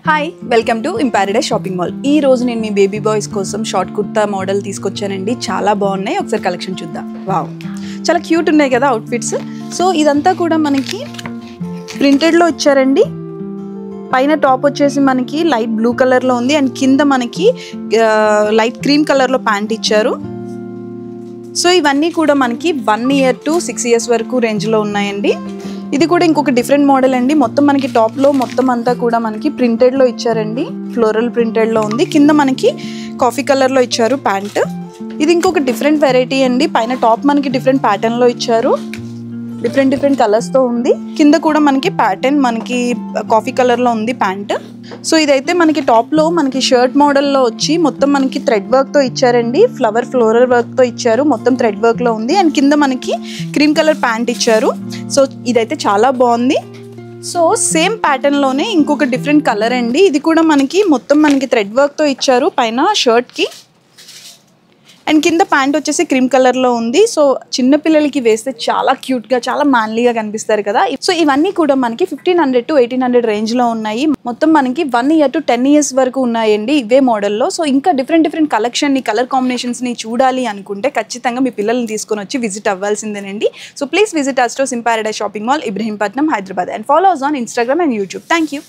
Hi welcome to Imparadise shopping mall. ఈ రోజు నేను మీ బేబీ బాయ్స్ కోసం షార్ట్ కుర్తా మోడల్ తీసుకొచ్చానండి. చాలా బాగున్నాయి, ఒకసారి కలెక్షన్ చూద్దాం. వావ్, చాలా క్యూట్ ఉన్నాయి కదా అవుట్ఫిట్స్. సో ఇదంతా కూడా మనకి ప్రింటెడ్లో ఇచ్చారండి. పైన టాప్ వచ్చేసి మనకి లైట్ బ్లూ కలర్లో ఉంది అండ్ కింద మనకి లైట్ క్రీమ్ కలర్లో ప్యాంట్ ఇచ్చారు. సో ఇవన్నీ కూడా మనకి 1 year to 6 years వరకు రేంజ్లో ఉన్నాయండి. ఇది కూడా ఇంకొక డిఫరెంట్ మోడల్ అండి. మొత్తం మనకి టాప్లో మొత్తం అంతా కూడా మనకి ప్రింటెడ్లో ఇచ్చారండి. ఫ్లోరల్ ప్రింటెడ్లో ఉంది. కింద మనకి కాఫీ కలర్లో ఇచ్చారు ప్యాంట్. ఇది ఇంకొక డిఫరెంట్ వెరైటీ అండి. పైన టాప్ మనకి డిఫరెంట్ ప్యాటర్న్లో ఇచ్చారు. డిఫరెంట్ కలర్స్తో ఉంది. కింద కూడా మనకి ప్యాటర్న్ మనకి కాఫీ కలర్లో ఉంది ప్యాంట్. సో ఇదైతే మనకి టాప్లో మనకి షర్ట్ మోడల్లో వచ్చి మొత్తం మనకి థ్రెడ్ వర్క్తో ఇచ్చారండి. ఫ్లోరల్ వర్క్తో ఇచ్చారు. మొత్తం థ్రెడ్ వర్క్లో ఉంది అండ్ కింద మనకి క్రీమ్ కలర్ ప్యాంట్ ఇచ్చారు. సో ఇదైతే చాలా బాగుంది. సో సేమ్ ప్యాటర్న్లోనే ఇంకొక డిఫరెంట్ కలర్ అండి. ఇది కూడా మనకి మొత్తం మనకి థ్రెడ్ వర్క్తో ఇచ్చారు పైన షర్ట్కి అండ్ కింద ప్యాంట్ వచ్చేసి క్రీమ్ కలర్లో ఉంది. సో చిన్నపిల్లలకి వేస్తే చాలా క్యూట్గా చాలా మ్యాన్లీగా కనిపిస్తారు కదా. సో ఇవన్నీ కూడా మనకి 1500 to 1800 రేంజ్లో ఉన్నాయి. మొత్తం మనకి 1 year to 10 years వరకు ఉన్నాయండి ఇవే మోడల్లో. సో ఇంకా డిఫరెంట్ కలెక్షన్ని కలర్ కాంబినేషన్స్ని చూడాలి అనుకుంటే ఖచ్చితంగా మీ పిల్లల్ని తీసుకొని వచ్చి విజిట్ అవ్వాల్సిందేనండి. So please visit our stores Imparadise shopping mall, Ibrahimpatnam, Hyderabad and follow us on Instagram and YouTube. Thank you.